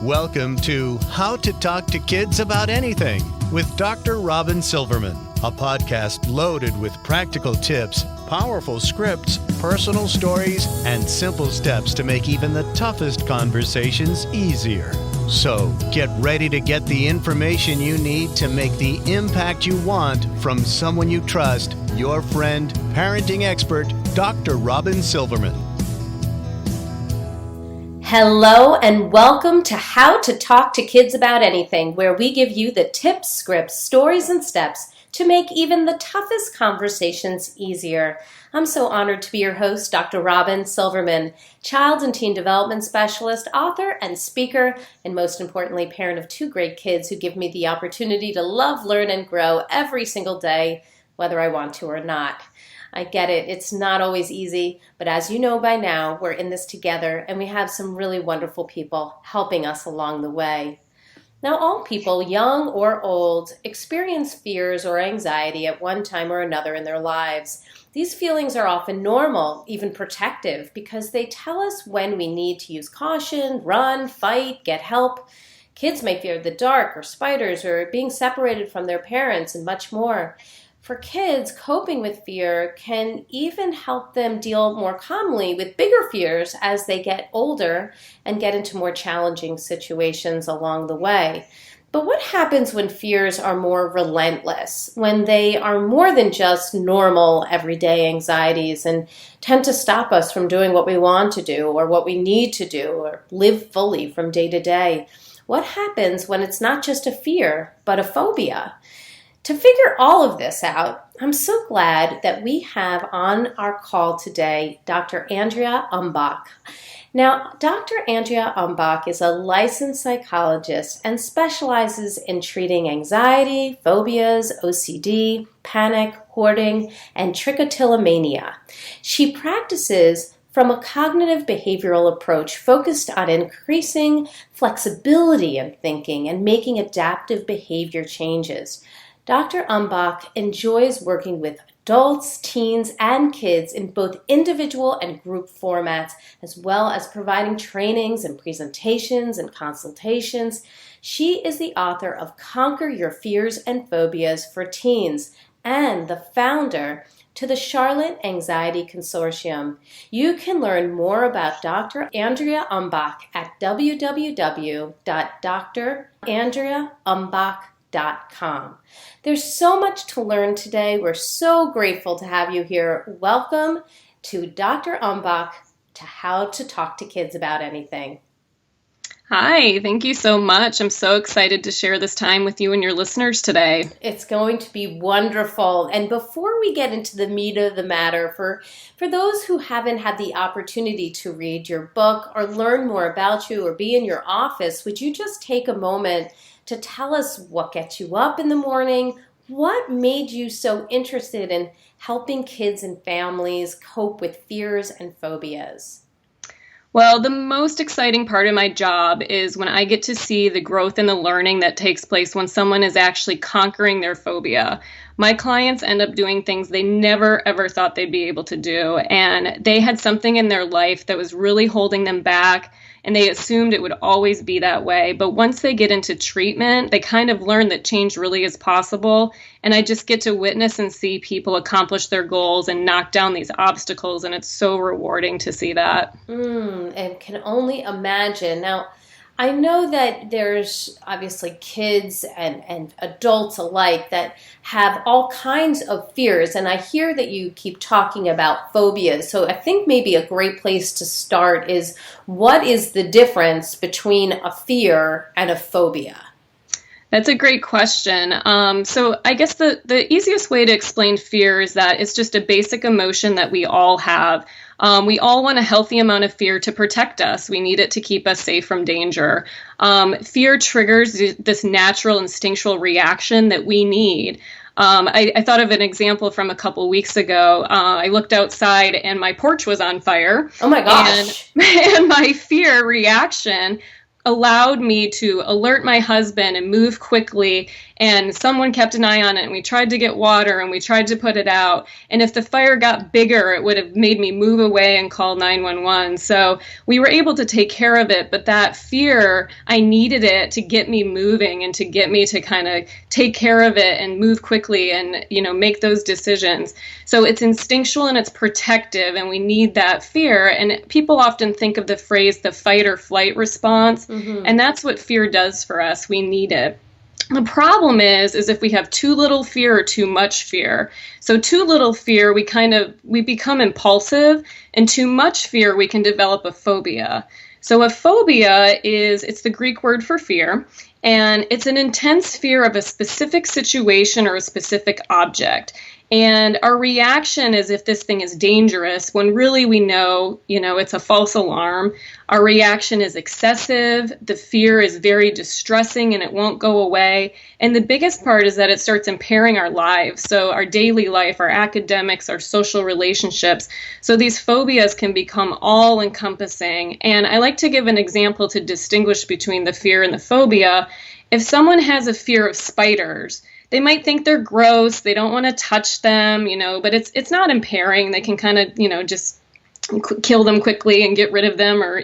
Welcome to How to Talk to Kids About Anything with Dr. Robyn Silverman, a podcast loaded with practical tips, powerful scripts, personal stories, and simple steps to make even the toughest conversations easier. So get ready to get the information you need to make the impact you want from someone you trust, your friend, parenting expert, Dr. Robyn Silverman. Hello and welcome to How to Talk to Kids About Anything, where we give you the tips, scripts, stories, and steps to make even the toughest conversations easier. I'm so honored to be your host, Dr. Robyn Silverman, child and teen development specialist, author, and speaker, and most importantly, parent of two great kids who give me the opportunity to love, learn, and grow every single day, whether I want to or not. I get it. It's not always easy, but as you know by now, we're in this together and we have some really wonderful people helping us along the way. Now, all people, young or old, experience fears or anxiety at one time or another in their lives. These feelings are often normal, even protective, because they tell us when we need to use caution, run, fight, get help. Kids may fear the dark or spiders or being separated from their parents and much more. For kids, coping with fear can even help them deal more calmly with bigger fears as they get older and get into more challenging situations along the way. But what happens when fears are more relentless, when they are more than just normal everyday anxieties and tend to stop us from doing what we want to do or what we need to do or live fully from day to day? What happens when it's not just a fear, but a phobia? To figure all of this out, I'm so glad that we have on our call today Dr. Andrea Umbach. Now, Dr. Andrea Umbach is a licensed psychologist and specializes in treating anxiety, phobias, OCD, panic, hoarding, and trichotillomania. She practices from a cognitive behavioral approach focused on increasing flexibility in thinking and making adaptive behavior changes. Dr. Umbach enjoys working with adults, teens, and kids in both individual and group formats, as well as providing trainings and presentations and consultations. She is the author of Conquer Your Fears and Phobias for Teens and the founder to the Charlotte Anxiety Consortium. You can learn more about Dr. Andrea Umbach at www.drandreaumbach.com. There's so much to learn today. We're so grateful to have you here. Welcome to Dr. Umbach to How to Talk to Kids About Anything. Hi, thank you so much. I'm so excited to share this time with you and your listeners today. It's going to be wonderful. And before we get into the meat of the matter, for those who haven't had the opportunity to read your book or learn more about you or be in your office, would you just take a moment to tell us what gets you up in the morning? What made you so interested in helping kids and families cope with fears and phobias? Well, the most exciting part of my job is when I get to see the growth and the learning that takes place when someone is actually conquering their phobia. My clients end up doing things they never, ever thought they'd be able to do. And they had something in their life that was really holding them back, and they assumed it would always be that way. But once they get into treatment, they kind of learn that change really is possible. And I just get to witness and see people accomplish their goals and knock down these obstacles. And it's so rewarding to see that. And can only imagine. Now, I know that there's obviously kids and adults alike that have all kinds of fears, and I hear that you keep talking about phobias. So I think maybe a great place to start is, what is the difference between a fear and a phobia? That's a great question. So I guess the easiest way to explain fear is that it's just a basic emotion that we all have. We all want a healthy amount of fear to protect us. We need it to keep us safe from danger. Fear triggers this natural instinctual reaction that we need. I thought of an example from a couple weeks ago. I looked outside and my porch was on fire. Oh my gosh. And my fear reaction allowed me to alert my husband and move quickly and someone kept an eye on it, and we tried to get water, and we tried to put it out. And if the fire got bigger, it would have made me move away and call 911. So we were able to take care of it, but that fear, I needed it to get me moving and to get me to kind of take care of it and move quickly and, make those decisions. So it's instinctual and it's protective, and we need that fear. And people often think of the phrase, the fight or flight response, and that's what fear does for us. We need it. The problem is if we have too little fear or too much fear. So too little fear, we become impulsive, and too much fear, we can develop a phobia. So a phobia it's the Greek word for fear, and it's an intense fear of a specific situation or a specific object. And our reaction is if this thing is dangerous, when really we know, it's a false alarm. Our reaction is excessive. The fear is very distressing and it won't go away. And the biggest part is that it starts impairing our lives. So our daily life, our academics, our social relationships. So these phobias can become all encompassing. And I like to give an example to distinguish between the fear and the phobia. If someone has a fear of spiders, they might think they're gross. They don't want to touch them, but it's not impairing. They can kind of, just kill them quickly and get rid of them, or,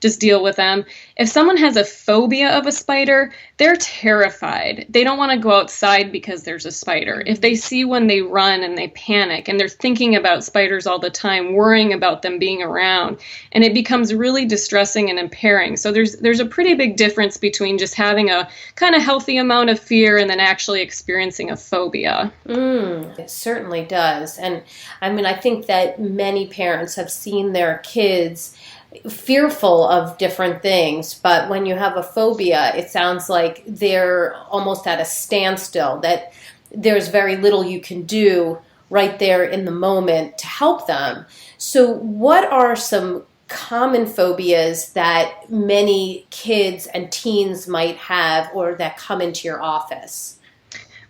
just deal with them. If someone has a phobia of a spider, they're terrified. They don't want to go outside because there's a spider. If they see one, they run and they panic, and they're thinking about spiders all the time, worrying about them being around, and it becomes really distressing and impairing. So there's a pretty big difference between just having a kind of healthy amount of fear and then actually experiencing a phobia. It certainly does. And I think that many parents have seen their kids fearful of different things, but when you have a phobia, it sounds like they're almost at a standstill, that there's very little you can do right there in the moment to help them. So what are some common phobias that many kids and teens might have or that come into your office?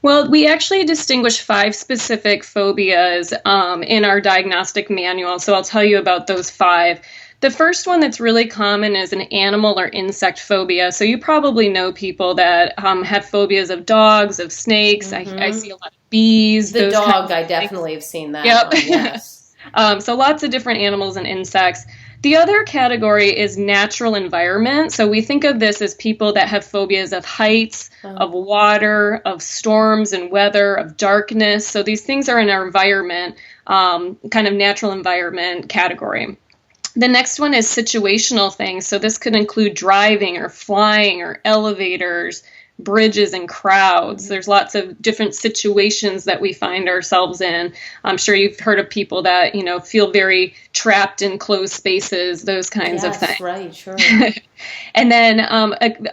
Well, we actually distinguish 5 specific phobias in our diagnostic manual, so I'll tell you about those 5. The first one that's really common is an animal or insect phobia. So you probably know people that have phobias of dogs, of snakes. I see a lot of bees. The dog, I definitely have seen that. Yep. One, yes. So lots of different animals and insects. The other category is natural environment. So we think of this as people that have phobias of heights, of water, of storms and weather, of darkness. So these things are in our environment, kind of natural environment category. The next one is situational things. So this could include driving or flying or elevators, bridges and crowds. There's lots of different situations that we find ourselves in. I'm sure you've heard of people that, feel very trapped in closed spaces, those kinds of things. Right, sure. And then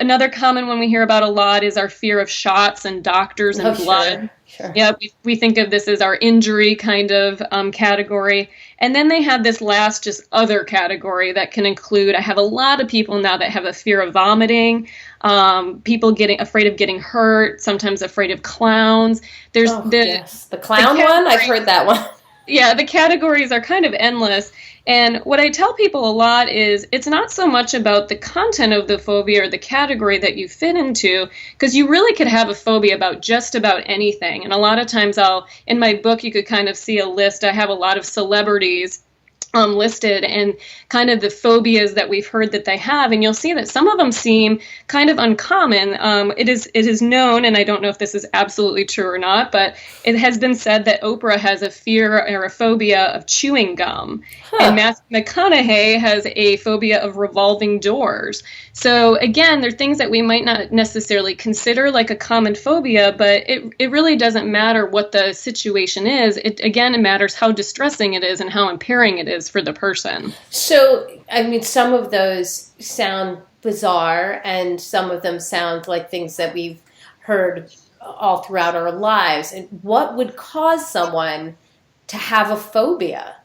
another common one we hear about a lot is our fear of shots and doctors and blood. Sure. Yeah, we think of this as our injury kind of category. And then they have this last just other category that can include, I have a lot of people now that have a fear of vomiting, people getting afraid of getting hurt, sometimes afraid of clowns. There's the clown one, I've heard that one. Yeah, the categories are kind of endless. And what I tell people a lot is it's not so much about the content of the phobia or the category that you fit into, because you really could have a phobia about just about anything. And a lot of times in my book, you could kind of see a list. I have a lot of celebrities listed and kind of the phobias that we've heard that they have, and you'll see that some of them seem kind of uncommon. It is known, and I don't know if this is absolutely true or not, but it has been said that Oprah has a fear or a phobia of chewing gum, and Matthew McConaughey has a phobia of revolving doors. So again, they're things that we might not necessarily consider like a common phobia, but it really doesn't matter what the situation is. It matters how distressing it is and how impairing it is for the person. So, some of those sound bizarre, and some of them sound like things that we've heard all throughout our lives. And what would cause someone to have a phobia?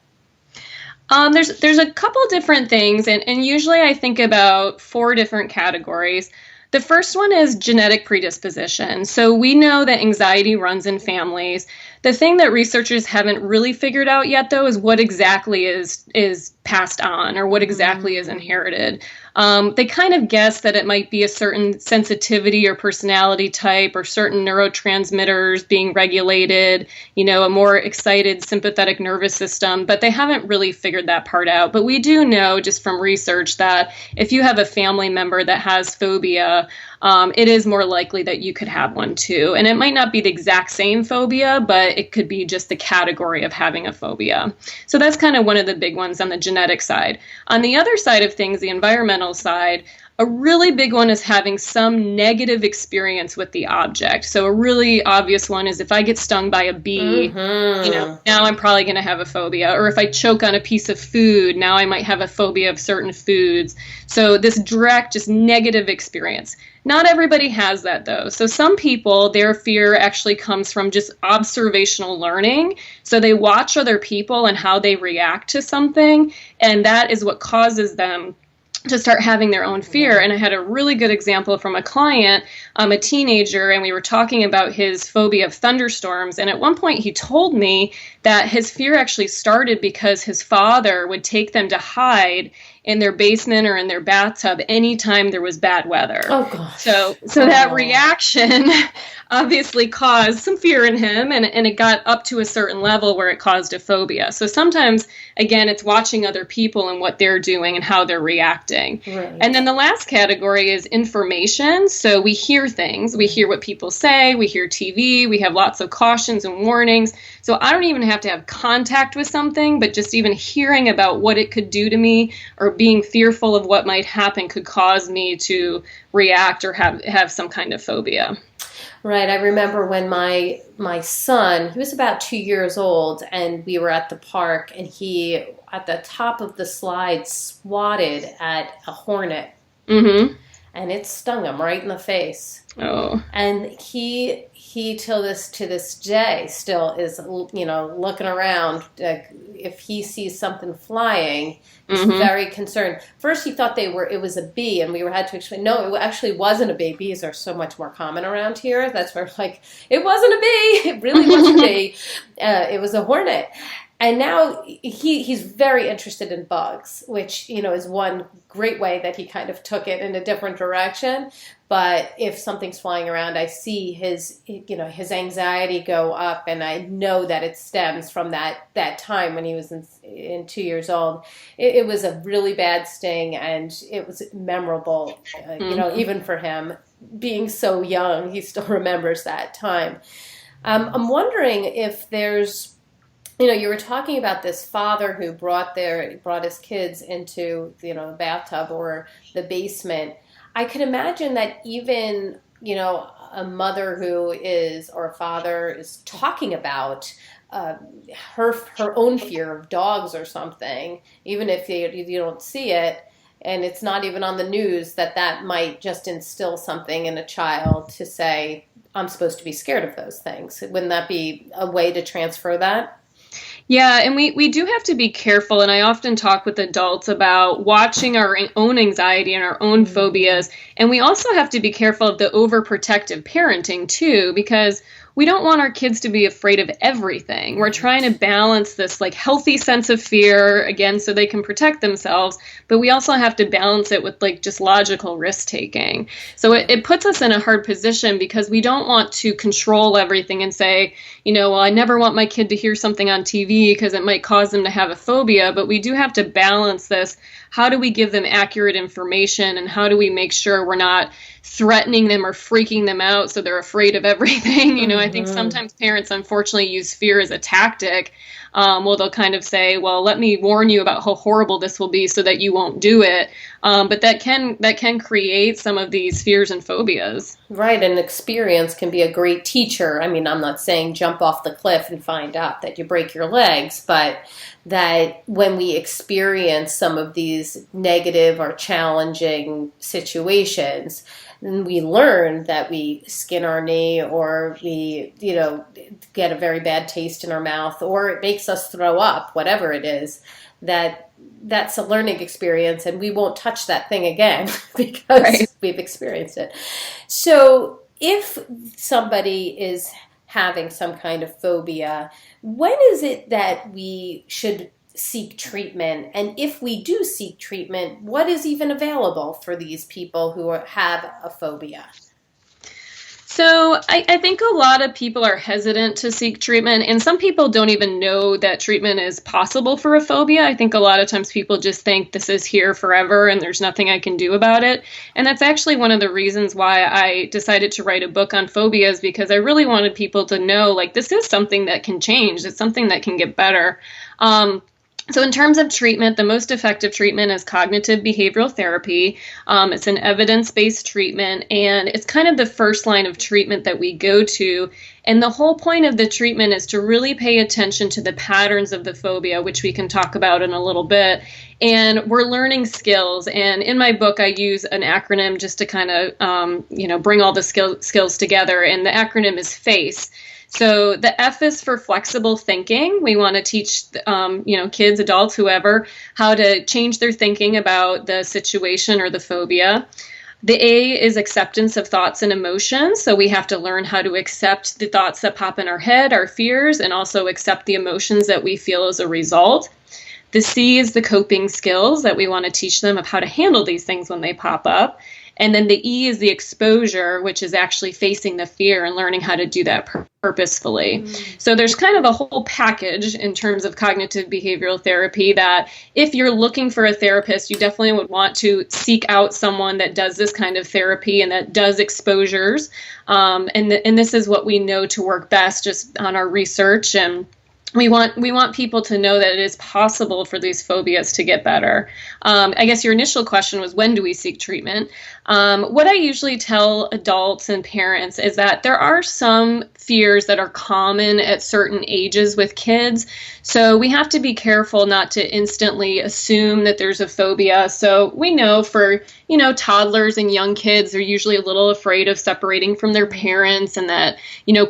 There's a couple different things, and usually I think about 4 different categories. The first one is genetic predisposition. So we know that anxiety runs in families. The thing that researchers haven't really figured out yet, though, is what exactly is passed on or what exactly is inherited. They kind of guess that it might be a certain sensitivity or personality type or certain neurotransmitters being regulated, a more excited sympathetic nervous system, but they haven't really figured that part out. But we do know just from research that if you have a family member that has phobia, it is more likely that you could have one too. And it might not be the exact same phobia, but it could be just the category of having a phobia. So that's kind of one of the big ones on the genetic side. On the other side of things, the environmental side, a really big one is having some negative experience with the object. So a really obvious one is if I get stung by a bee, now I'm probably going to have a phobia. Or if I choke on a piece of food, now I might have a phobia of certain foods. So this direct, just negative experience. Not everybody has that, though. So some people, their fear actually comes from just observational learning. So they watch other people and how they react to something, and that is what causes them to start having their own fear. And I had a really good example from a client, a teenager, and we were talking about his phobia of thunderstorms. And at one point he told me that his fear actually started because his father would take them to hide in their basement or in their bathtub anytime there was bad weather. Oh, gosh. So that reaction obviously caused some fear in him, and it got up to a certain level where it caused a phobia. So sometimes, again, it's watching other people and what they're doing and how they're reacting. Right. And then the last category is information. So we hear things. We hear what people say. We hear TV. We have lots of cautions and warnings. So I don't even have to have contact with something, but just even hearing about what it could do to me or being fearful of what might happen could cause me to react or have some kind of phobia. Right. I remember when my son, he was about 2 years old, and we were at the park, and he, at the top of the slide, swatted at a hornet. Mm-hmm. And it stung him right in the face. Oh. And he to this day still is, looking around. If he sees something flying, he's very concerned. First, he thought it was a bee, and we had to explain, no, it actually wasn't a bee. Bees are so much more common around here. That's where, it wasn't a bee. It really wasn't a bee. It was a hornet. And now he's very interested in bugs, which, is one great way that he kind of took it in a different direction. But if something's flying around, I see his anxiety go up, and I know that it stems from that time when he was in 2 years old. It was a really bad sting, and it was memorable, even for him. Being so young, he still remembers that time. I'm wondering if there's, you were talking about this father who brought his kids into, the bathtub or the basement. I could imagine that even, a mother or a father is talking about her own fear of dogs or something, even if you don't see it, and it's not even on the news, that might just instill something in a child to say, I'm supposed to be scared of those things. Wouldn't that be a way to transfer that? Yeah, and we do have to be careful, and I often talk with adults about watching our own anxiety and our own phobias, and we also have to be careful of the overprotective parenting too, because we don't want our kids to be afraid of everything. We're trying to balance this healthy sense of fear, again, so they can protect themselves, but we also have to balance it with just logical risk-taking. So it puts us in a hard position because we don't want to control everything and say, well, I never want my kid to hear something on TV because it might cause them to have a phobia, but we do have to balance this. How do we give them accurate information, and how do we make sure we're not threatening them or freaking them out so they're afraid of everything? I think sometimes parents unfortunately use fear as a tactic. They'll kind of say, well, let me warn you about how horrible this will be so that you won't do it. But that can create some of these fears and phobias. Right, and experience can be a great teacher. I mean, I'm not saying jump off the cliff and find out that you break your legs, but that when we experience some of these negative or challenging situations, and we learn that we skin our knee, or we, get a very bad taste in our mouth, or it makes us throw up, whatever it is, that's a learning experience, and we won't touch that thing again because we've experienced it. So if somebody is having some kind of phobia, when is it that we should seek treatment? And if we do seek treatment, what is even available for these people who have a phobia? So I think a lot of people are hesitant to seek treatment, and some people don't even know that treatment is possible for a phobia. I think a lot of times people just think this is here forever and there's nothing I can do about it. And that's actually one of the reasons why I decided to write a book on phobias, because I really wanted people to know, like, this is something that can change. It's something that can get better. So in terms of treatment, the most effective treatment is cognitive behavioral therapy. It's an evidence-based treatment, and it's kind of the first line of treatment that we go to. And the whole point of the treatment is to really pay attention to the patterns of the phobia, which we can talk about in a little bit. And we're learning skills. And in my book, I use an acronym just to kind of, bring all the skills together. And the acronym is FACE. So the F is for flexible thinking. We want to teach, kids, adults, whoever, how to change their thinking about the situation or the phobia. The A is acceptance of thoughts and emotions. So we have to learn how to accept the thoughts that pop in our head, our fears, and also accept the emotions that we feel as a result. The C is the coping skills that we want to teach them of how to handle these things when they pop up. And then the E is the exposure, which is actually facing the fear and learning how to do that purposefully. So there's kind of a whole package in terms of cognitive behavioral therapy that if you're looking for a therapist, you definitely would want to seek out someone that does this kind of therapy and that does exposures. And this is what we know to work best just on our research. And we want people to know that it is possible for these phobias to get better. I guess your initial question was, when do we seek treatment? What I usually tell adults and parents is that there are some fears that are common at certain ages with kids. So we have to be careful not to instantly assume that there's a phobia. So we know for, toddlers and young kids, they're usually a little afraid of separating from their parents, and that,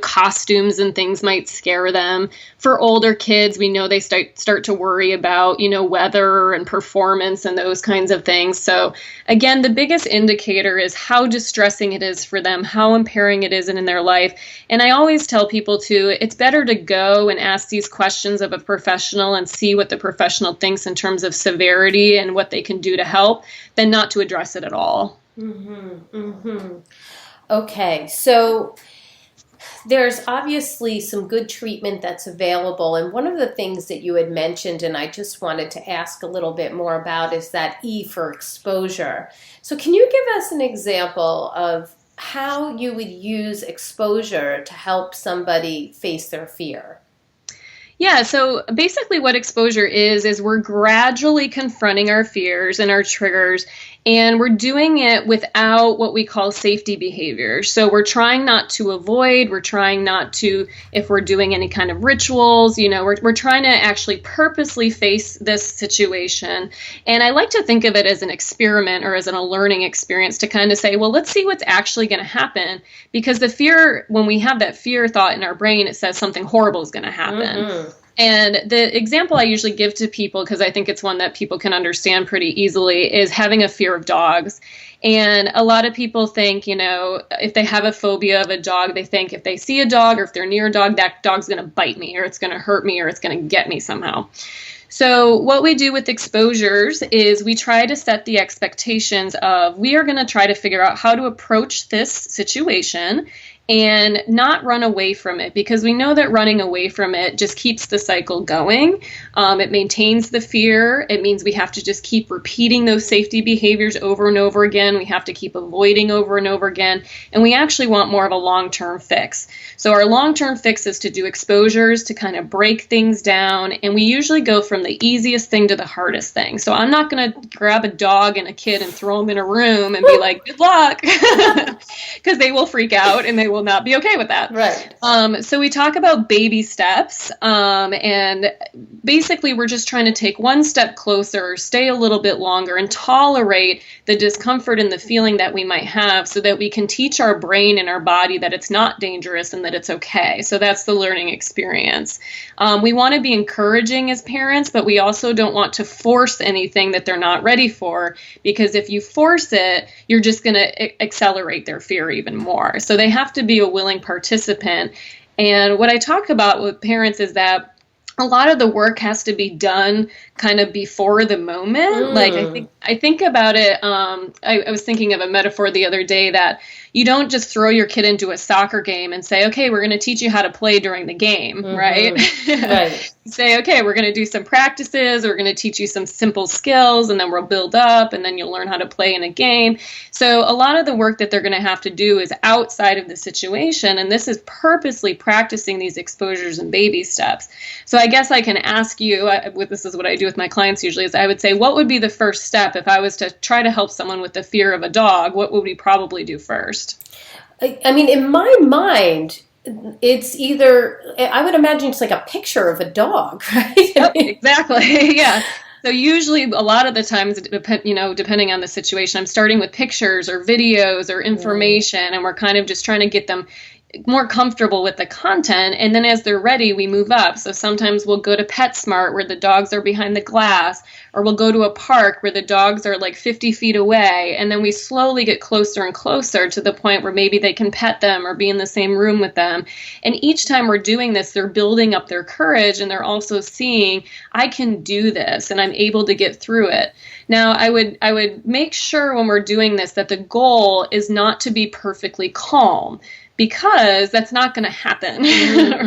costumes and things might scare them. For older kids, we know they start to worry about, weather and performance and those kinds of things. So again, the biggest indicator is how distressing it is for them, how impairing it is in their life. And I always tell people it's better to go and ask these questions of a professional and see what the professional thinks in terms of severity and what they can do to help than not to address it at all. Okay, so there's obviously some good treatment that's available. And one of the things that you had mentioned, and I just wanted to ask a little bit more about, is that E for exposure. So can you give us an example of how you would use exposure to help somebody face their fear? Yeah, so basically what exposure is we're gradually confronting our fears and our triggers, and we're doing it without what we call safety behaviors. So we're trying not to avoid, we're trying not to, if we're doing any kind of rituals, we're trying to actually purposely face this situation. And I like to think of it as an experiment or as a learning experience to kind of say, well, let's see what's actually going to happen. Because the fear, when we have that fear thought in our brain, it says something horrible is going to happen. And the example I usually give to people, because I think it's one that people can understand pretty easily, is having a fear of dogs. And a lot of people think, if they have a phobia of a dog, they think if they see a dog or if they're near a dog, that dog's going to bite me or it's going to hurt me or it's going to get me somehow. So what we do with exposures is we try to set the expectations of, we are going to try to figure out how to approach this situation and not run away from it, because we know that running away from it just keeps the cycle going. It maintains the fear. It means we have to just keep repeating those safety behaviors over and over again. We have to keep avoiding over and over again. And we actually want more of a long-term fix. So our long-term fix is to do exposures to kind of break things down. And we usually go from the easiest thing to the hardest thing. So I'm not going to grab a dog and a kid and throw them in a room and be like, good luck, because they will freak out and they will not be okay with that. Right. So we talk about baby steps, and basically we're just trying to take one step closer, stay a little bit longer, and tolerate the discomfort and the feeling that we might have, so that we can teach our brain and our body that it's not dangerous and that it's okay. So that's the learning experience. We want to be encouraging as parents, but we also don't want to force anything that they're not ready for, because if you force it, you're just going to accelerate their fear even more. So they have to be a willing participant. And what I talk about with parents is that a lot of the work has to be done kind of before the moment. Like I think about it. I was thinking of a metaphor the other day that you don't just throw your kid into a soccer game and say, okay, we're going to teach you how to play during the game, right? Right. Say, okay, we're going to do some practices. We're going to teach you some simple skills, and then we'll build up, and then you'll learn how to play in a game. So a lot of the work that they're going to have to do is outside of the situation, and this is purposely practicing these exposures and baby steps. So I guess I can ask you, this is what I do with my clients usually, is I would say, what would be the first step if I was to try to help someone with the fear of a dog? What would we probably do first? I mean, in my mind, it's either, I would imagine it's like a picture of a dog, right? Yep, exactly. Yeah. So usually a lot of the times, depending on the situation, I'm starting with pictures or videos or information, and we're kind of just trying to get them more comfortable with the content. And then as they're ready, we move up. So sometimes we'll go to PetSmart where the dogs are behind the glass, or we'll go to a park where the dogs are like 50 feet away. And then we slowly get closer and closer to the point where maybe they can pet them or be in the same room with them. And each time we're doing this, they're building up their courage, and they're also seeing, I can do this and I'm able to get through it. Now, I would make sure when we're doing this that the goal is not to be perfectly calm, because that's not going to happen,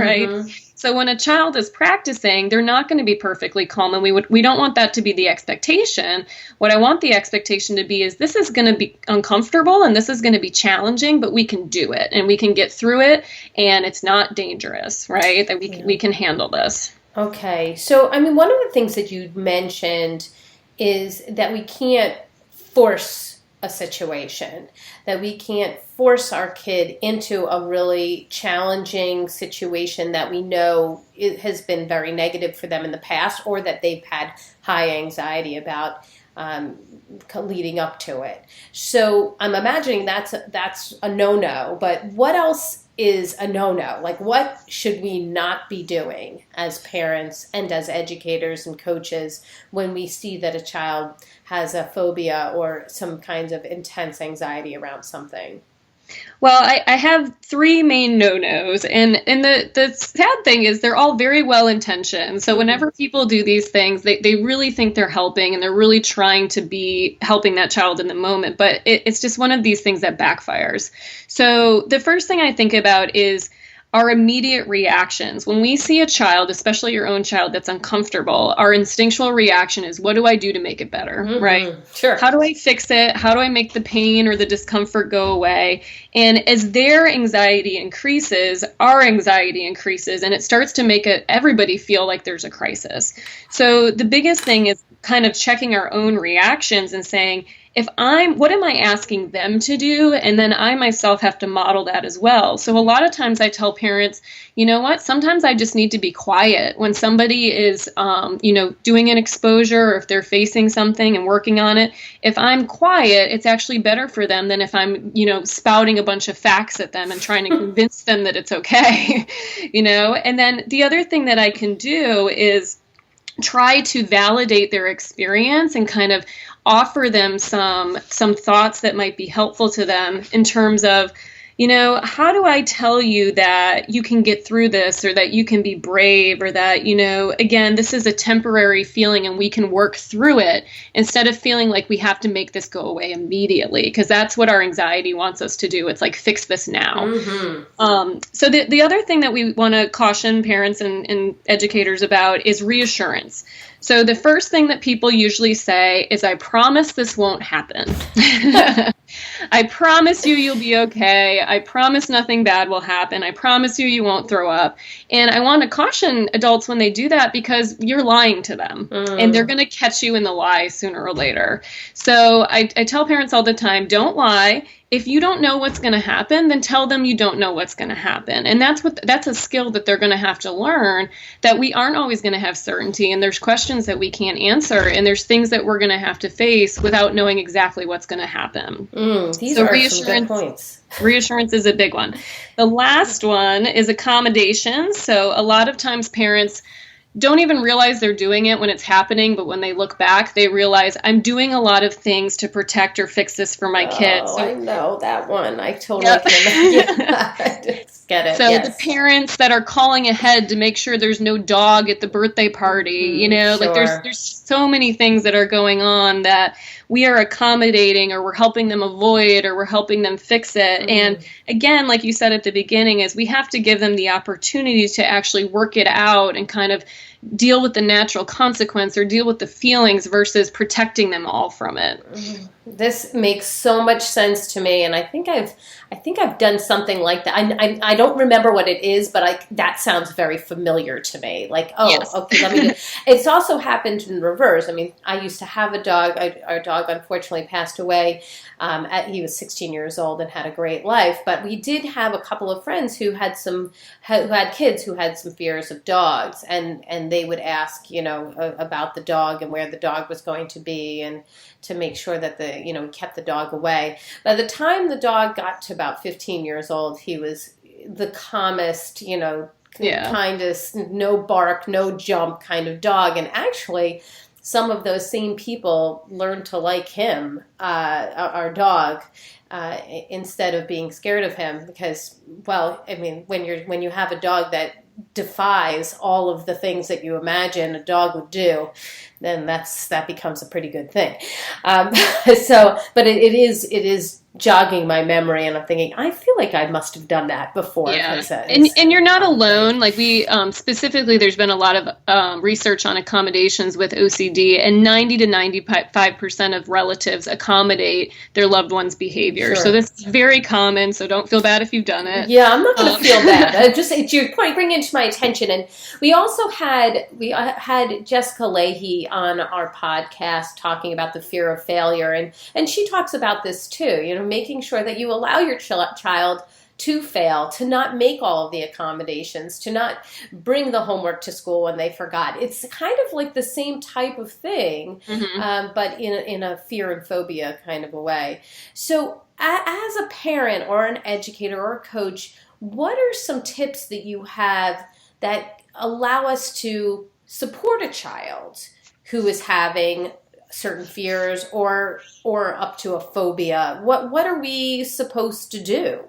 right? So when a child is practicing, they're not going to be perfectly calm, and we don't want that to be the expectation. What I want the expectation to be is this is going to be uncomfortable and this is going to be challenging, but we can do it and we can get through it, and it's not dangerous, right? That we can handle this. Okay. So, I mean, one of the things that you mentioned is that we can't force a situation, that we can't force our kid into a really challenging situation that we know it has been very negative for them in the past, or that they've had high anxiety about leading up to it. So I'm imagining that's a no-no, but what else is a no-no? Like, what should we not be doing as parents and as educators and coaches when we see that a child has a phobia or some kinds of intense anxiety around something? Well, I have three main no-nos, and the sad thing is they're all very well intentioned. So whenever people do these things, they really think they're helping, and they're really trying to be helping that child in the moment. But it's just one of these things that backfires. So the first thing I think about is our immediate reactions. When we see a child, especially your own child, that's uncomfortable, our instinctual reaction is, what do I do to make it better, right? Sure. How do I fix it? How do I make the pain or the discomfort go away? And as their anxiety increases, our anxiety increases, and it starts to make everybody feel like there's a crisis. So the biggest thing is kind of checking our own reactions and saying, what am I asking them to do? And then I myself have to model that as well. So a lot of times I tell parents, you know what, sometimes I just need to be quiet when somebody is, doing an exposure, or if they're facing something and working on it. If I'm quiet, it's actually better for them than if I'm, spouting a bunch of facts at them and trying to convince them that it's okay, And then the other thing that I can do is try to validate their experience and kind of offer them some thoughts that might be helpful to them in terms of, how do I tell you that you can get through this, or that you can be brave, or that, again, this is a temporary feeling and we can work through it, instead of feeling like we have to make this go away immediately, because that's what our anxiety wants us to do. It's like, fix this now. So the other thing that we want to caution parents and educators about is reassurance. So the first thing that people usually say is, I promise this won't happen. I promise you'll be okay. I promise nothing bad will happen. I promise you won't throw up. And I want to caution adults when they do that, because you're lying to them and they're going to catch you in the lie sooner or later. So I tell parents all the time, don't lie. If you don't know what's going to happen, then tell them you don't know what's going to happen. And that's a skill that they're going to have to learn, that we aren't always going to have certainty, and there's questions that we can't answer, and there's things that we're going to have to face without knowing exactly what's going to happen. These are some good points. Reassurance is a big one. The last one is accommodations. So a lot of times parents don't even realize they're doing it when it's happening, but when they look back, they realize I'm doing a lot of things to protect or fix this for my kids. Oh, I know that one. I totally can imagine. I just get it. So the parents that are calling ahead to make sure there's no dog at the birthday party, Sure. like there's so many things that are going on that we are accommodating, or we're helping them avoid, or we're helping them fix it. And again, like you said at the beginning, is we have to give them the opportunity to actually work it out and kind of deal with the natural consequence or deal with the feelings versus protecting them all from it. This makes so much sense to me, and I think I've done something like that. I don't remember what it is, but that sounds very familiar to me. Like, Yes. Okay, let me. It's also happened in reverse. I mean, I used to have a dog. Our dog unfortunately passed away. He was 16 years old and had a great life, but we did have a couple of friends who had kids who had some fears of dogs, and they would ask, about the dog and where the dog was going to be, and to make sure that kept the dog away. By the time the dog got to about 15 years old, he was the calmest, kindest, no bark, no jump kind of dog. And actually, some of those same people learned to like him, our dog, instead of being scared of him. Because, well, I mean, when you have a dog that defies all of the things that you imagine a dog would do, then that becomes a pretty good thing. But it is jogging my memory, and I'm thinking, I feel like I must have done that before. Yeah. And you're not alone. Like we specifically, there's been a lot of research on accommodations with OCD, and 90 to 95% of relatives accommodate their loved one's behavior. Sure. So this is very common. So don't feel bad if you've done it. Yeah, I'm not going to feel bad. It's your point, bringing it to my attention. And we also had Jessica Leahy on our podcast talking about the fear of failure, and she talks about this too. Making sure that you allow your child to fail, to not make all of the accommodations, to not bring the homework to school when they forgot. It's kind of like the same type of thing, but in a fear and phobia kind of a way. So as a parent or an educator or a coach, what are some tips that you have that allow us to support a child who is having certain fears or up to a phobia? What are we supposed to do?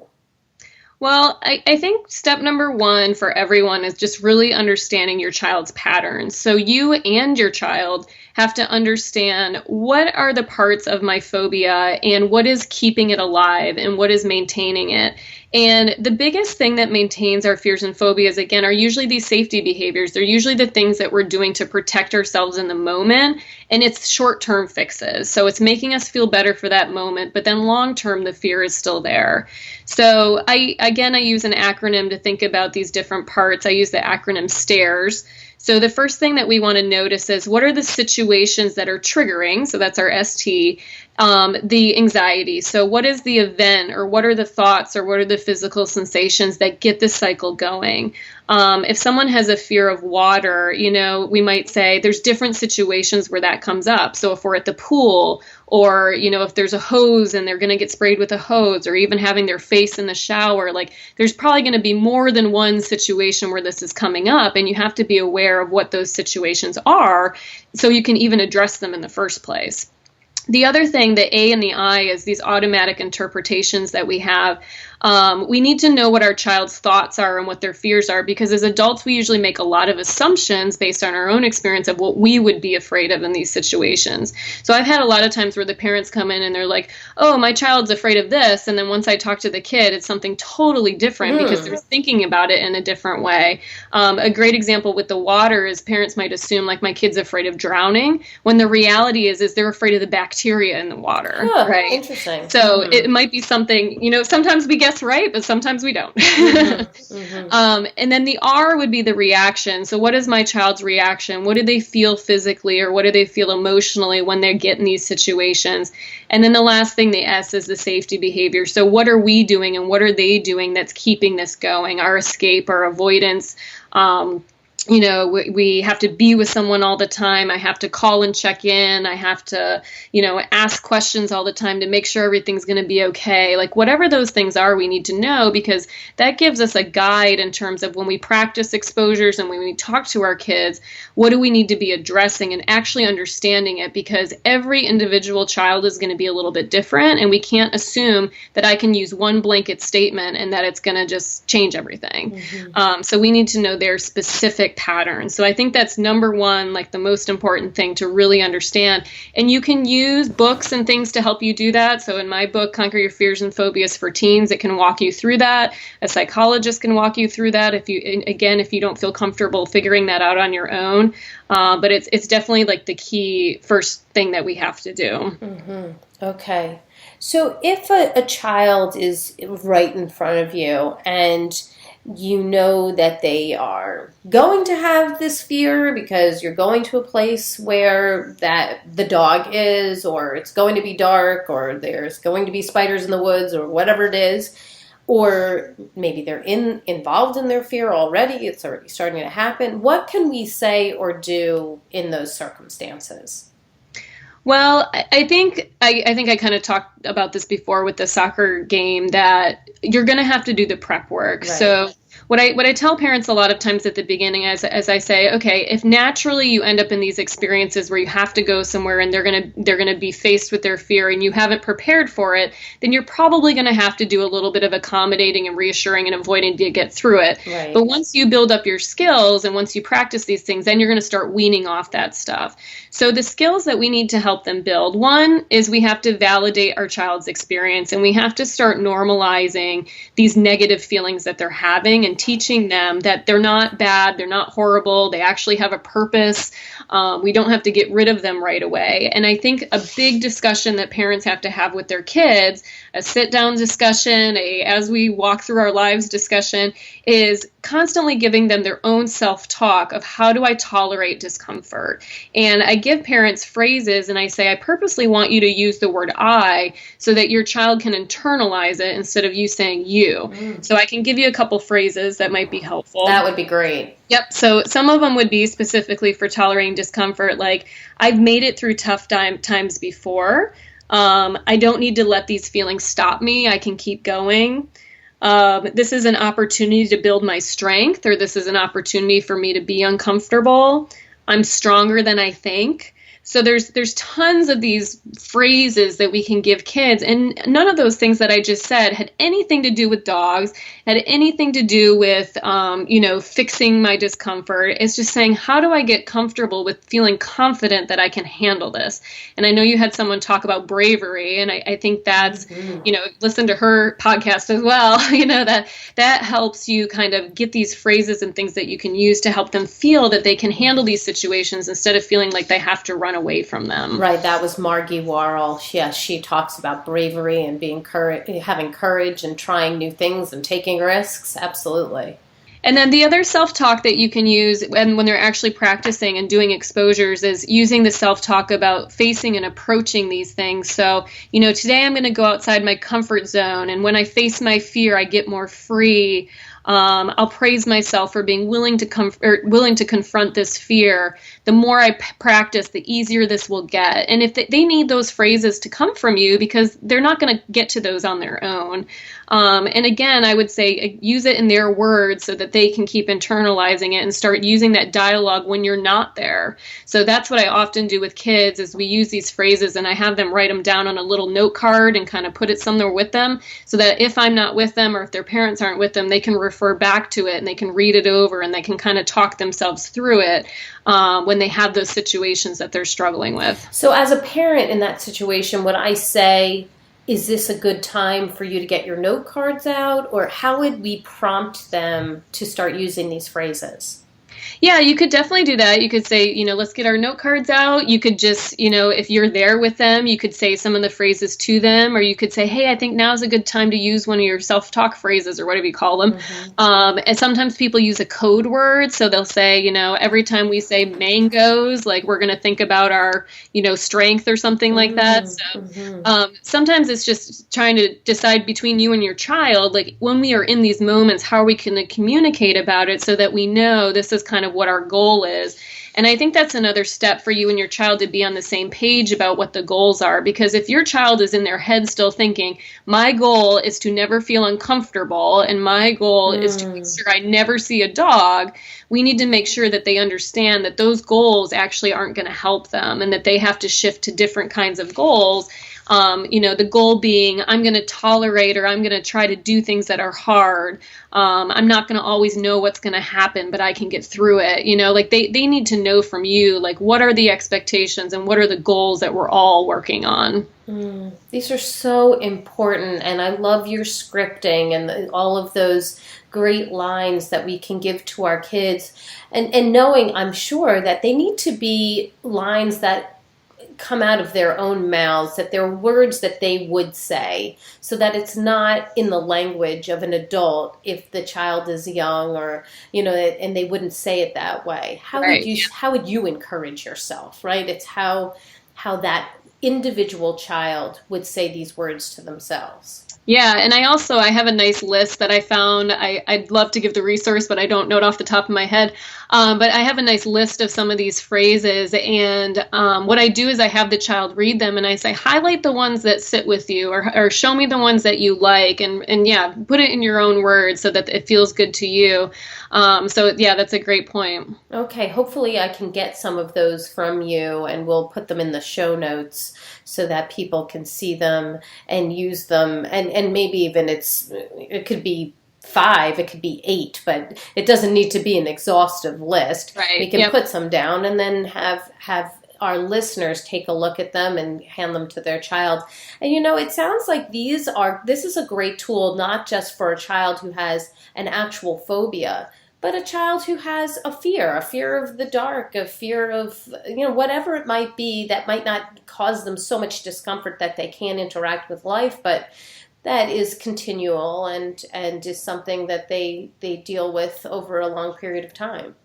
Well, I think step number one for everyone is just really understanding your child's patterns. So you and your child have to understand, what are the parts of my phobia and what is keeping it alive and what is maintaining it. And the biggest thing that maintains our fears and phobias, again, are usually these safety behaviors. They're usually the things that we're doing to protect ourselves in the moment, and it's short-term fixes. So it's making us feel better for that moment, but then long-term, the fear is still there. So I use an acronym to think about these different parts. I use the acronym STARES. So the first thing that we want to notice is, what are the situations that are triggering? So that's our ST. The anxiety. So what is the event, or what are the thoughts, or what are the physical sensations that get the cycle going? If someone has a fear of water, we might say there's different situations where that comes up. So if we're at the pool, or, if there's a hose and they're going to get sprayed with a hose, or even having their face in the shower, like there's probably going to be more than one situation where this is coming up, and you have to be aware of what those situations are so you can even address them in the first place. The other thing, the A and the I, is these automatic interpretations that we have. We need to know what our child's thoughts are and what their fears are, because as adults, we usually make a lot of assumptions based on our own experience of what we would be afraid of in these situations. So I've had a lot of times where the parents come in and they're like, oh, my child's afraid of this. And then once I talk to the kid, it's something totally different because they're thinking about it in a different way. A great example with the water is parents might assume like my kid's afraid of drowning, when the reality is they're afraid of the bacteria in the water. Right? Interesting. So it might be something, sometimes we guess right, but sometimes we don't. And then the R would be the reaction. So what is my child's reaction? What do they feel physically, or what do they feel emotionally when they get in these situations? And then the last thing, the S, is the safety behavior. So what are we doing and what are they doing that's keeping this going? Our escape, our avoidance, we have to be with someone all the time. I have to call and check in. I have to, ask questions all the time to make sure everything's going to be okay. Like whatever those things are, we need to know, because that gives us a guide in terms of when we practice exposures and when we talk to our kids, what do we need to be addressing and actually understanding it, because every individual child is going to be a little bit different, and we can't assume that I can use one blanket statement and that it's going to just change everything. Mm-hmm. So we need to know their specific patterns. So I think that's number one, like the most important thing to really understand. And you can use books and things to help you do that. So in my book, Conquer Your Fears and Phobias for Teens, it can walk you through that. A psychologist can walk you through that if you don't feel comfortable figuring that out on your own. But it's definitely like the key first thing that we have to do. Mm-hmm. Okay. So if a child is right in front of you and you know that they are going to have this fear because you're going to a place where that the dog is, or it's going to be dark, or there's going to be spiders in the woods, or whatever it is, or maybe they're involved in their fear already, it's already starting to happen. What can we say or do in those circumstances? Well, I think I kind of talked about this before with the soccer game, that you're going to have to do the prep work. Right. So what I tell parents a lot of times at the beginning, as I say, okay, if naturally you end up in these experiences where you have to go somewhere and they're gonna be faced with their fear and you haven't prepared for it, then you're probably going to have to do a little bit of accommodating and reassuring and avoiding to get through it. Right. But once you build up your skills and once you practice these things, then you're going to start weaning off that stuff. So the skills that we need to help them build, one is we have to validate our child's experience, and we have to start normalizing these negative feelings that they're having and teaching them that they're not bad, they're not horrible, they actually have a purpose. We don't have to get rid of them right away. And I think a big discussion that parents have to have with their kids, a sit-down discussion, as we walk through our lives discussion, is constantly giving them their own self-talk of how do I tolerate discomfort. And I give parents phrases and I say, I purposely want you to use the word I so that your child can internalize it instead of you saying you. So I can give you a couple phrases that might be helpful. That would be great. Yep. So some of them would be specifically for tolerating discomfort, like I've made it through tough times before. I don't need to let these feelings stop me. I can keep going. This is an opportunity to build my strength, or this is an opportunity for me to be uncomfortable. I'm stronger than I think. So there's tons of these phrases that we can give kids, and none of those things that I just said had anything to do with dogs, had anything to do with, fixing my discomfort. It's just saying, how do I get comfortable with feeling confident that I can handle this? And I know you had someone talk about bravery, and I think that's, listen to her podcast as well, that helps you kind of get these phrases and things that you can use to help them feel that they can handle these situations instead of feeling like they have to run away from them. Right. That was Margie Worrell. She talks about bravery and having courage and trying new things and taking risks. Absolutely. And then the other self-talk that you can use when they're actually practicing and doing exposures is using the self-talk about facing and approaching these things. So, today I'm going to go outside my comfort zone, and when I face my fear, I get more free. I'll praise myself for being willing to confront this fear. The more I practice, the easier this will get. And if they need those phrases to come from you, because they're not going to get to those on their own. And again, I would say use it in their words so that they can keep internalizing it and start using that dialogue when you're not there. So that's what I often do with kids, is we use these phrases and I have them write them down on a little note card and kind of put it somewhere with them, so that if I'm not with them or if their parents aren't with them, they can refer back to it and they can read it over and they can kind of talk themselves through it when they have those situations that they're struggling with. So as a parent in that situation, would I say, is this a good time for you to get your note cards out? Or how would we prompt them to start using these phrases? Yeah, you could definitely do that. You could say, let's get our note cards out. You could just, if you're there with them, you could say some of the phrases to them, or you could say, hey, I think now's a good time to use one of your self-talk phrases or whatever you call them. Mm-hmm. And sometimes people use a code word. So they'll say, every time we say mangoes, like we're going to think about our, strength or something like that. So sometimes it's just trying to decide between you and your child, like when we are in these moments, how are we going to communicate about it so that we know this is kind of what our goal is. And I think that's another step for you and your child to be on the same page about what the goals are. Because if your child is in their head still thinking, my goal is to never feel uncomfortable and my goal is to make sure I never see a dog, we need to make sure that they understand that those goals actually aren't going to help them and that they have to shift to different kinds of goals. The goal being, I'm going to tolerate or I'm going to try to do things that are hard. I'm not going to always know what's going to happen, but I can get through it. They need to know from you, like, what are the expectations and what are the goals that we're all working on? These are so important. And I love your scripting and all of those great lines that we can give to our kids and knowing, I'm sure, that they need to be lines that come out of their own mouths, that they're words that they would say, so that it's not in the language of an adult if the child is young or, and they wouldn't say it that way. How would you encourage yourself, right? It's how that individual child would say these words to themselves. Yeah, and I have a nice list that I found. I'd love to give the resource, but I don't know it off the top of my head. But I have a nice list of some of these phrases, and what I do is I have the child read them, and I say, highlight the ones that sit with you, or show me the ones that you like, and put it in your own words so that it feels good to you. That's a great point. Okay, hopefully I can get some of those from you, and we'll put them in the show notes so that people can see them and use them, and maybe even it could be 5, it could be 8, but it doesn't need to be an exhaustive list. Right. We can put some down and then have our listeners take a look at them and hand them to their child. And it sounds like this is a great tool, not just for a child who has an actual phobia, but a child who has a fear of the dark, a fear of, whatever it might be that might not cause them so much discomfort that they can't interact with life, but that is continual and is something that they deal with over a long period of time.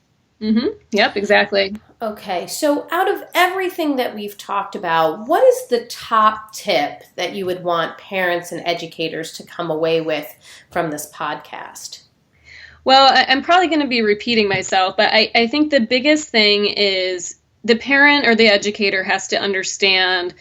Mm-hmm. Yep, exactly. Okay, so out of everything that we've talked about, what is the top tip that you would want parents and educators to come away with from this podcast? Well, I'm probably going to be repeating myself, but I think the biggest thing is the parent or the educator has to understand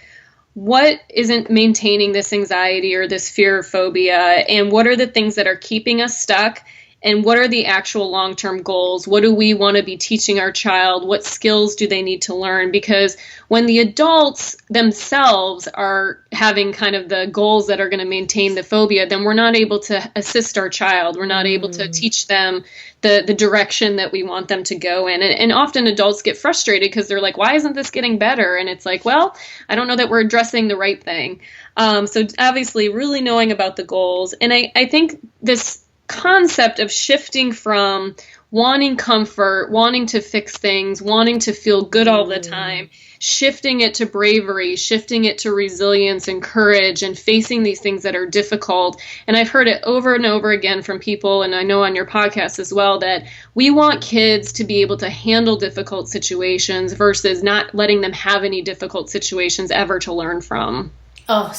what isn't maintaining this anxiety or this fear or phobia, and what are the things that are keeping us stuck, and what are the actual long-term goals? What do we want to be teaching our child? What skills do they need to learn? Because when the adults themselves are having kind of the goals that are going to maintain the phobia, then we're not able to assist our child. We're not able to teach them the direction that we want them to go in. And often adults get frustrated because they're like, why isn't this getting better? And it's like, well, I don't know that we're addressing the right thing. So obviously really knowing about the goals. And I think this concept of shifting from wanting comfort, wanting to fix things, wanting to feel good all the time, shifting it to bravery, shifting it to resilience and courage and facing these things that are difficult. And I've heard it over and over again from people, and I know on your podcast as well, that we want kids to be able to handle difficult situations versus not letting them have any difficult situations ever to learn from. Oh,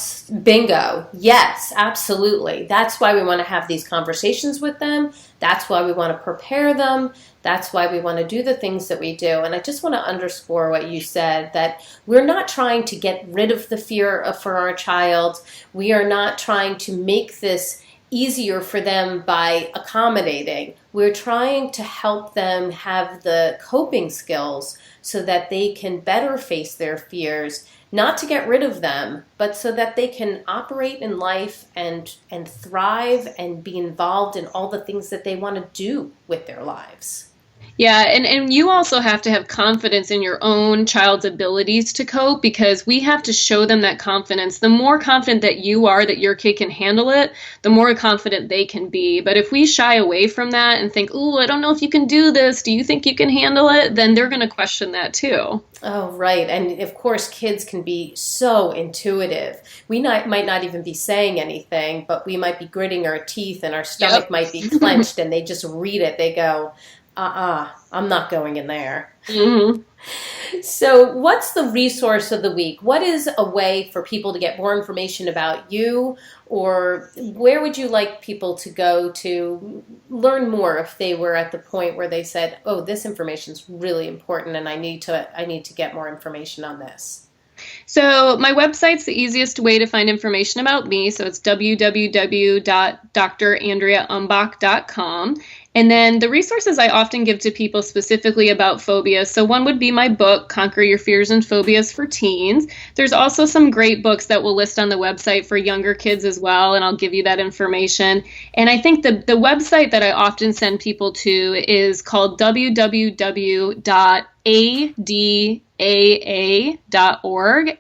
bingo. Yes, absolutely. That's why we want to have these conversations with them. That's why we want to prepare them. That's why we want to do the things that we do. And I just want to underscore what you said, that we're not trying to get rid of the fear for our child. We are not trying to make this easier for them by accommodating. We're trying to help them have the coping skills so that they can better face their fears, not to get rid of them, but so that they can operate in life and thrive and be involved in all the things that they want to do with their lives. Yeah, and you also have to have confidence in your own child's abilities to cope, because we have to show them that confidence. The more confident that you are that your kid can handle it, the more confident they can be. But if we shy away from that and think, "Ooh, I don't know if you can do this. Do you think you can handle it?" then they're going to question that too. Oh, right. And of course, kids can be so intuitive. We might not even be saying anything, but we might be gritting our teeth and our stomach might be clenched, and they just read it. They go, I'm not going in there. Mm-hmm. So what's the resource of the week? What is a way for people to get more information about you, or where would you like people to go to learn more if they were at the point where they said, oh, this information is really important and I need to get more information on this? So my website's the easiest way to find information about me. So it's www.drandreaumbach.com. And then the resources I often give to people specifically about phobias. So one would be my book, Conquer Your Fears and Phobias for Teens. There's also some great books that we'll list on the website for younger kids as well, and I'll give you that information. And I think the website that I often send people to is called www.adaa.org,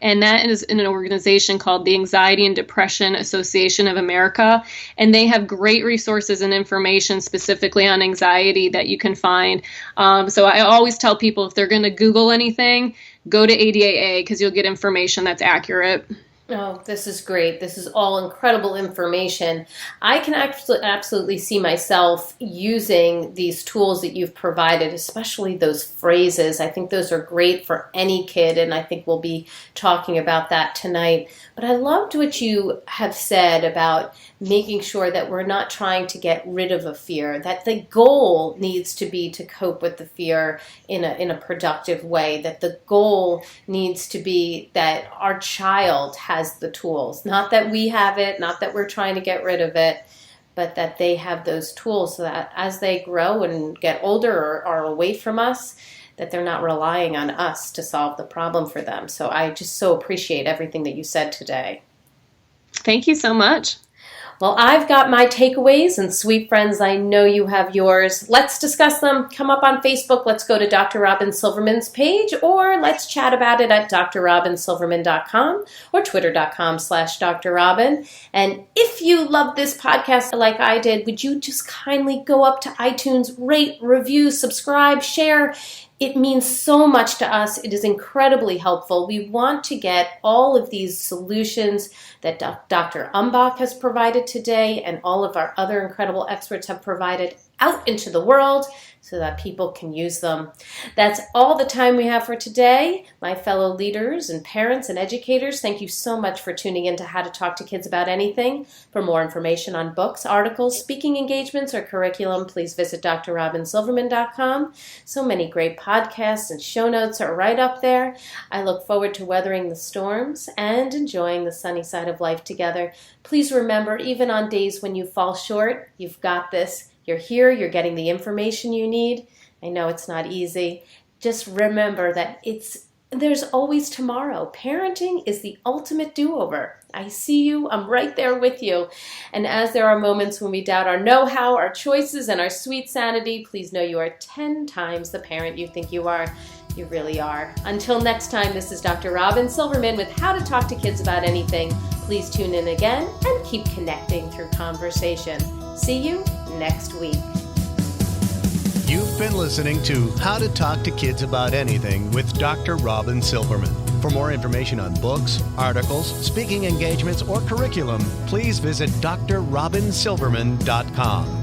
and that is in an organization called the Anxiety and Depression Association of America, and they have great resources and information specifically on anxiety that you can find. So I always tell people if they're going to Google anything, go to ADAA because you'll get information that's accurate. Oh, this is great. This is all incredible information. I can absolutely see myself using these tools that you've provided, especially those phrases. I think those are great for any kid, and I think we'll be talking about that tonight. But I loved what you have said about making sure that we're not trying to get rid of a fear, that the goal needs to be to cope with the fear in a productive way, that the goal needs to be that our child has the tools, not that we have it, not that we're trying to get rid of it, but that they have those tools so that as they grow and get older or are away from us, that they're not relying on us to solve the problem for them. So I just so appreciate everything that you said today. Thank you so much. Well, I've got my takeaways, and sweet friends, I know you have yours. Let's discuss them. Come up on Facebook. Let's go to Dr. Robyn Silverman's page, or let's chat about it at drrobynsilverman.com or twitter.com/Dr. Robyn. And if you love this podcast like I did, would you just kindly go up to iTunes, rate, review, subscribe, share? It means so much to us. It is incredibly helpful. We want to get all of these solutions that Dr. Umbach has provided today and all of our other incredible experts have provided out into the world so that people can use them. That's all the time we have for today. My fellow leaders and parents and educators, thank you so much for tuning in to How to Talk to Kids About Anything. For more information on books, articles, speaking engagements, or curriculum, please visit drrobynsilverman.com. So many great podcasts and show notes are right up there. I look forward to weathering the storms and enjoying the sunny side of life together. Please remember, even on days when you fall short, you've got this. You're here, you're getting the information you need. I know it's not easy. Just remember that there's always tomorrow. Parenting is the ultimate do-over. I see you, I'm right there with you. And as there are moments when we doubt our know-how, our choices, and our sweet sanity, please know you are 10 times the parent you think you are. You really are. Until next time, this is Dr. Robyn Silverman with How to Talk to Kids About Anything. Please tune in again and keep connecting through conversation. See you next week. You've been listening to How to Talk to Kids About Anything with Dr. Robyn Silverman. For more information on books, articles, speaking engagements, or curriculum, please visit drrobynsilverman.com.